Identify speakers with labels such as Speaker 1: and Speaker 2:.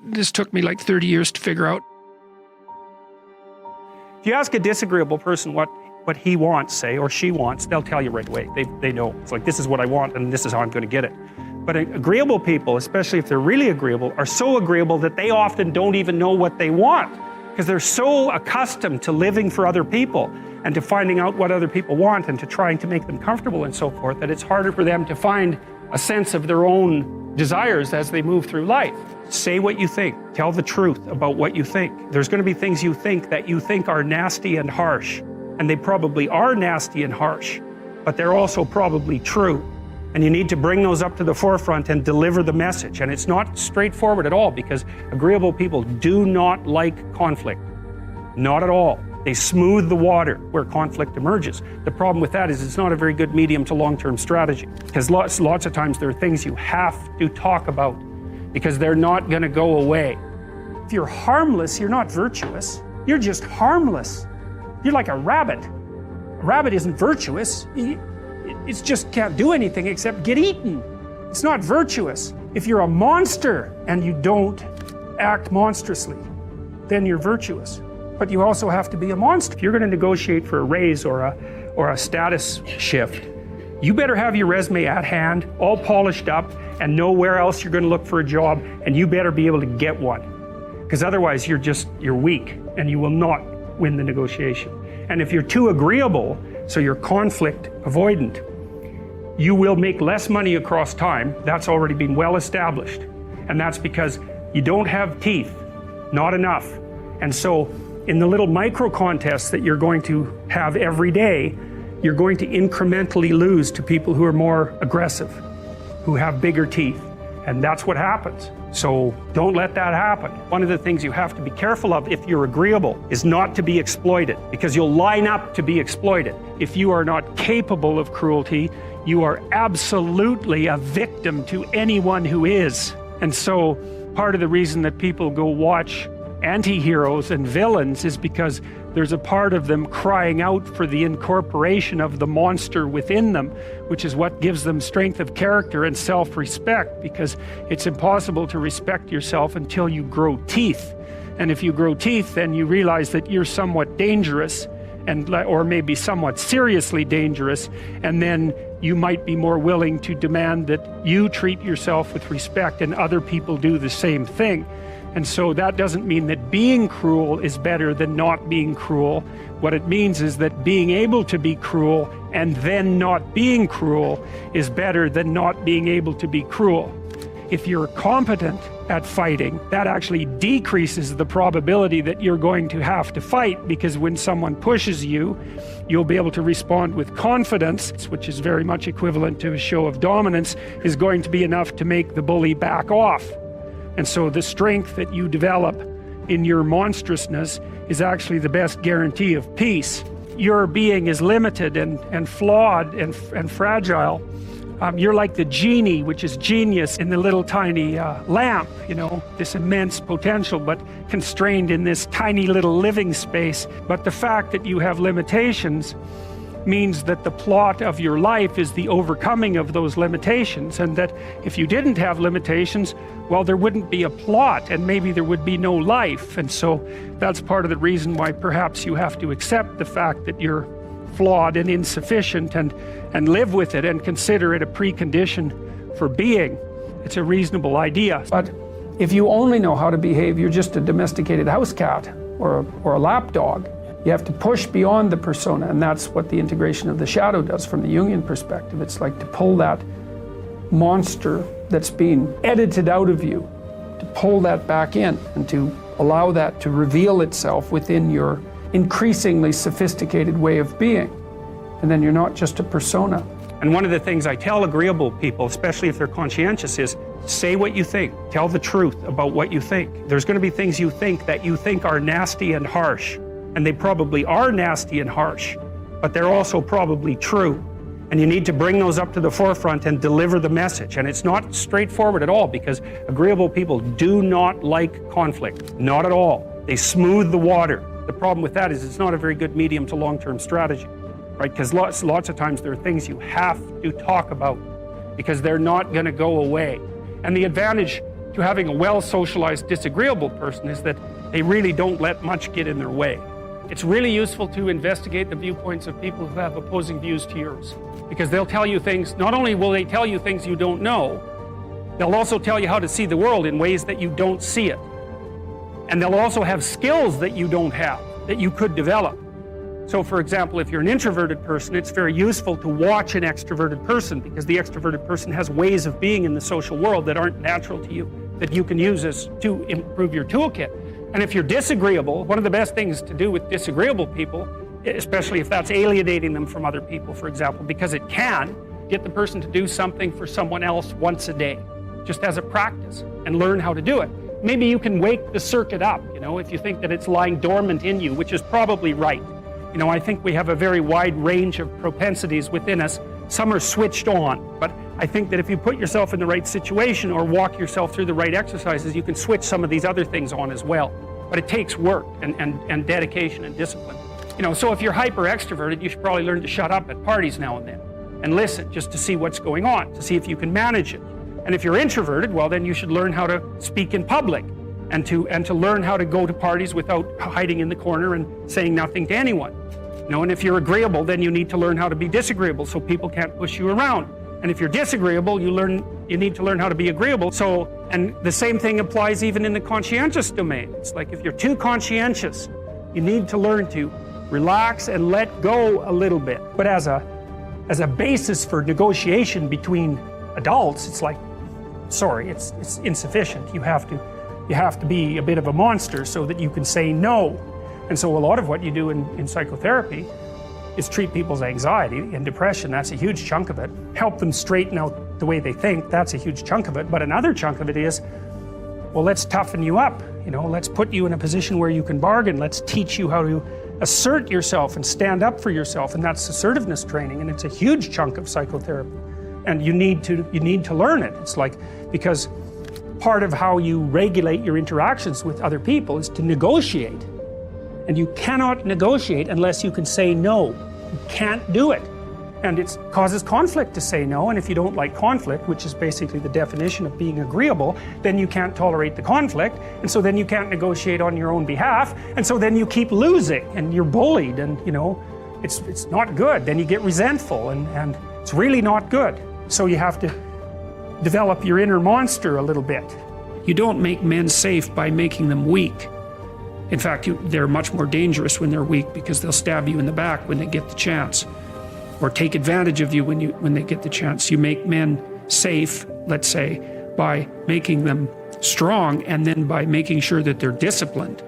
Speaker 1: this took me like 30 years to figure out.
Speaker 2: If you ask a disagreeable person what he wants, say, or she wants, they'll tell you right away. They know. It's like, this is what I want and this is how I'm going to get it. But agreeable people, especially if they're really agreeable, are so agreeable that they often don't even know what they want, because they're so accustomed to living for other people and to finding out what other people want and to trying to make them comfortable and so forth, that it's harder for them to find a sense of their own desires as they move through life. Say what you think. Tell the truth about what you think. There's going to be things you think that you think are nasty and harsh, and they probably are nasty and harsh, but they're also probably true. And you need to bring those up to the forefront and deliver the message. And it's not straightforward at all, because agreeable people do not like conflict. Not at all. They smooth the water where conflict emerges. The problem with that is it's not a very good medium to long-term strategy, because lots of times there are things you have to talk about because they're not going to go away. If you're harmless, you're not virtuous. You're just harmless. You're like a rabbit. A rabbit isn't virtuous. It just can't do anything except get eaten. It's not virtuous. If you're a monster and you don't act monstrously, then you're virtuous. But you also have to be a monster. If you're going to negotiate for a raise or a status shift, you better have your resume at hand, all polished up, and know where else you're going to look for a job, and you better be able to get one. Because otherwise you're weak and you will not win the negotiation. And if you're too agreeable, so you're conflict avoidant, you will make less money across time. That's already been well established. And that's because you don't have teeth, not enough. And so in the little micro contests that you're going to have every day, you're going to incrementally lose to people who are more aggressive, who have bigger teeth. And that's what happens. So don't let that happen. One of the things you have to be careful of if you're agreeable is not to be exploited, because you'll line up to be exploited. If you are not capable of cruelty, you are absolutely a victim to anyone who is. And so part of the reason that people go watch anti-heroes and villains is because there's a part of them crying out for the incorporation of the monster within them, which is what gives them strength of character and self-respect, because it's impossible to respect yourself until you grow teeth. And if you grow teeth, then you realize that you're somewhat dangerous, or maybe somewhat seriously dangerous, and then you might be more willing to demand that you treat yourself with respect and other people do the same thing. And so that doesn't mean that being cruel is better than not being cruel. What it means is that being able to be cruel and then not being cruel is better than not being able to be cruel. If you're competent at fighting, that actually decreases the probability that you're going to have to fight, because when someone pushes you, you'll be able to respond with confidence, which is very much equivalent to a show of dominance, is going to be enough to make the bully back off. And so the strength that you develop in your monstrousness is actually the best guarantee of peace. Your being is limited and flawed and fragile. You're like the genie, which is genius in the little tiny lamp, you know, this immense potential, but constrained in this tiny little living space. But the fact that you have limitations means that the plot of your life is the overcoming of those limitations, and that if you didn't have limitations, well, there wouldn't be a plot, and maybe there would be no life. And so that's part of the reason why perhaps you have to accept the fact that you're flawed and insufficient, and live with it and consider it a precondition for being. It's a reasonable idea. But if you only know how to behave, you're just a domesticated house cat or a lapdog. You have to push beyond the persona, and that's what the integration of the shadow does from the Jungian perspective. It's like to pull that monster that's being edited out of you, to pull that back in and to allow that to reveal itself within your increasingly sophisticated way of being. And then you're not just a persona. And one of the things I tell agreeable people, especially if they're conscientious, is say what you think. Tell the truth about what you think. There's going to be things you think that you think are nasty and harsh. And they probably are nasty and harsh, but they're also probably true. And you need to bring those up to the forefront and deliver the message. And it's not straightforward at all, because agreeable people do not like conflict. Not at all. They smooth the water. The problem with that is it's not a very good medium to long-term strategy, right? Because lots of times there are things you have to talk about because they're not going to go away. And the advantage to having a well-socialized disagreeable person is that they really don't let much get in their way. It's really useful to investigate the viewpoints of people who have opposing views to yours, because they'll tell you things. Not only will they tell you things you don't know, they'll also tell you how to see the world in ways that you don't see it. And they'll also have skills that you don't have, that you could develop. So for example, if you're an introverted person, it's very useful to watch an extroverted person, because the extroverted person has ways of being in the social world that aren't natural to you, that you can use to improve your toolkit. And if you're disagreeable, one of the best things to do with disagreeable people, especially if that's alienating them from other people, for example, because it can get the person to do something for someone else once a day, just as a practice, and learn how to do it. Maybe you can wake the circuit up, you know, if you think that it's lying dormant in you, which is probably right. You know, I think we have a very wide range of propensities within us. Some are switched on, but I think that if you put yourself in the right situation or walk yourself through the right exercises, you can switch some of these other things on as well. But it takes work and dedication and discipline. You know, so if you're hyper extroverted, you should probably learn to shut up at parties now and then and listen just to see what's going on, to see if you can manage it. And if you're introverted, well, then you should learn how to speak in public and to learn how to go to parties without hiding in the corner and saying nothing to anyone. You know, and if you're agreeable, then you need to learn how to be disagreeable so people can't push you around. And if you're disagreeable, you need to learn how to be agreeable. So, and the same thing applies even in the conscientious domain. It's like if you're too conscientious, you need to learn to relax and let go a little bit. But as a basis for negotiation between adults, it's like, sorry, it's insufficient. You have to be a bit of a monster so that you can say no. And so a lot of what you do in psychotherapy is treat people's anxiety and depression. That's a huge chunk of it. Help them straighten out the way they think. That's a huge chunk of it. But another chunk of it is, well, let's toughen you up. You know, let's put you in a position where you can bargain. Let's teach you how to assert yourself and stand up for yourself. And that's assertiveness training. And it's a huge chunk of psychotherapy. And you need to learn it. It's like, because part of how you regulate your interactions with other people is to negotiate. And you cannot negotiate unless you can say no. You can't do it. And it causes conflict to say no, and if you don't like conflict, which is basically the definition of being agreeable, then you can't tolerate the conflict, and so then you can't negotiate on your own behalf, and so then you keep losing, and you're bullied, and you know, it's not good. Then you get resentful, and it's really not good. So you have to develop your inner monster a little bit.
Speaker 1: You don't make men safe by making them weak. In fact, they're much more dangerous when they're weak, because they'll stab you in the back when they get the chance, or take advantage of you when they get the chance. You make men safe, let's say, by making them strong, and then by making sure that they're disciplined.